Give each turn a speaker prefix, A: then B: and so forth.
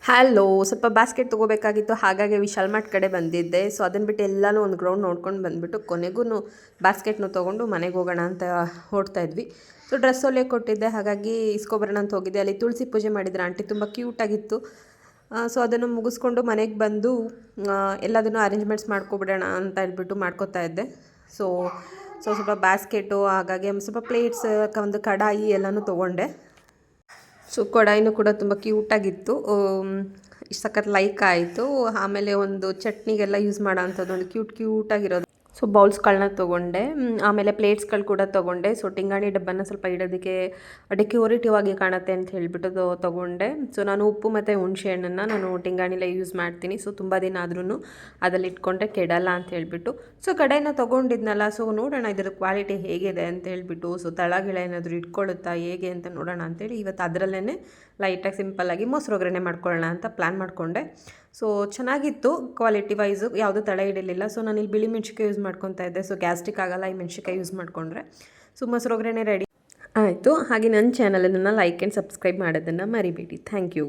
A: Hello, ಸ್ವಲ್ಪ basket ತೊಗೋಬೇಕಾಗಿತ್ತು. ಹಾಗಾಗಿ Vishal mart ಕಡೆ ಬಂದಿದ್ದೆ. ಸೊ ಅದನ್ನು ಬಿಟ್ಟು ಎಲ್ಲನೂ ಒಂದು ಗ್ರೌಂಡ್ ನೋಡ್ಕೊಂಡು ಬಂದುಬಿಟ್ಟು ಕೊನೆಗೂ ಬಾಸ್ಕೆಟ್ನು ತೊಗೊಂಡು ಮನೆಗೆ ಹೋಗೋಣ ಅಂತ ಹೊರಡ್ತಾ ಇದ್ವಿ. ಸೊ ಡ್ರೆಸ್ ಹೊಲಿಯೋಕೆ ಕೊಟ್ಟಿದ್ದೆ, ಹಾಗಾಗಿ ಇಸ್ಕೊಬರೋಣ ಅಂತ ಹೋಗಿದ್ದೆ. ಅಲ್ಲಿ ತುಳಸಿ ಪೂಜೆ ಮಾಡಿದ್ರು ಆಂಟಿ, ತುಂಬ ಕ್ಯೂಟಾಗಿತ್ತು. ಸೊ ಅದನ್ನು ಮುಗಿಸ್ಕೊಂಡು ಮನೆಗೆ ಬಂದು ಎಲ್ಲದನ್ನು ಅರೇಂಜ್ಮೆಂಟ್ಸ್ ಮಾಡ್ಕೊಬಿಡೋಣ ಅಂತ ಹೇಳ್ಬಿಟ್ಟು ಮಾಡ್ಕೋತಾ ಇದ್ದೆ. ಸೊ ಸ್ವಲ್ಪ ಬಾಸ್ಕೆಟು, ಹಾಗಾಗಿ ಸ್ವಲ್ಪ ಪ್ಲೇಟ್ಸ್, ಒಂದು ಕಡಾಯಿ ಎಲ್ಲನೂ ತೊಗೊಂಡೆ. ಸೊ ಕಡಾಯಿನೂ ಕೂಡ ತುಂಬ ಕ್ಯೂಟಾಗಿತ್ತು, ಸಖತ್ ಲೈಕ್ ಆಯಿತು. ಆಮೇಲೆ ಒಂದು ಚಟ್ನಿಗೆಲ್ಲ ಯೂಸ್ ಮಾಡೋ ಅಂಥದ್ದು ಒಂದು ಕ್ಯೂಟಾಗಿರೋದು. ಸೊ ಬೌಲ್ಸ್ಗಳನ್ನ ತೊಗೊಂಡೆ, ಆಮೇಲೆ ಪ್ಲೇಟ್ಸ್ಗಳು ಕೂಡ ತೊಗೊಂಡೆ. ಸೊ ಟಿಂಗಾಣಿ ಡಬ್ಬನ ಸ್ವಲ್ಪ ಇಡೋದಕ್ಕೆ ಡೆಕೋರೇಟಿವ್ ಆಗಿ ಕಾಣುತ್ತೆ ಅಂತ ಹೇಳಿಬಿಟ್ಟು ತೊಗೊಂಡೆ. ಸೊ ನಾನು ಉಪ್ಪು ಮತ್ತು ಹುಣಸೆ ಹಣ್ಣನ್ನು ನಾನು ಟಿಂಗಾಣಿಲೇ ಯೂಸ್ ಮಾಡ್ತೀನಿ. ಸೊ ತುಂಬ ದಿನ ಆದ್ರೂ ಅದಲ್ಲಿ ಇಟ್ಕೊಂಡ್ರೆ ಕೆಡಲ್ಲ ಅಂತ ಹೇಳಿಬಿಟ್ಟು. ಸೊ ಕಡಾಯಿನ ತೊಗೊಂಡಿದ್ನಲ್ಲ, ಸೊ ನೋಡೋಣ ಇದರ ಕ್ವಾಲಿಟಿ ಹೇಗಿದೆ ಅಂತ ಹೇಳಿಬಿಟ್ಟು. ಸೊ ತಳಗಿಳ ಏನಾದರೂ ಇಟ್ಕೊಳ್ಳುತ್ತಾ ಹೇಗೆ ಅಂತ ನೋಡೋಣ ಅಂತೇಳಿ ಇವತ್ತು ಅದರಲ್ಲೇ ಲೈಟಾಗಿ ಸಿಂಪಲ್ಲಾಗಿ ಮೊಸರು ಒಗ್ಗರಣೆ ಮಾಡ್ಕೊಳ್ಳೋಣ ಅಂತ ಪ್ಲ್ಯಾನ್ ಮಾಡಿಕೊಂಡೆ. ಸೊ ಚೆನ್ನಾಗಿತ್ತು ಕ್ವಾಲಿಟಿ ವೈಸು, ಯಾವುದೂ ತಳ ಹಿಡಿಲಿಲ್ಲ. ಸೊ ನಾನು ಇಲ್ಲಿ ಬಿಳಿ ಮೆಣ್ಸಿಕಾಯಿ ಯೂಸ್ ಮಾಡ್ಕೊತಾ ಇದ್ದೆ. ಸೊ ಗ್ಯಾಸ್ಟ್ರಿಕ್ ಆಗೋಲ್ಲ ಈ ಮೆಣ್ಸಿಕಾಯಿ ಯೂಸ್ ಮಾಡಿಕೊಂಡ್ರೆ. ಸೊ ಮೊಸರು ಒಗ್ಗರಣೆ ರೆಡಿ ಆಯಿತು. ಹಾಗೆ ನನ್ನ ಚಾನಲನ್ನು ಲೈಕ್ ಆ್ಯಂಡ್ ಸಬ್ಸ್ಕ್ರೈಬ್ ಮಾಡೋದನ್ನು ಮರಿಬೇಡಿ. Thank you.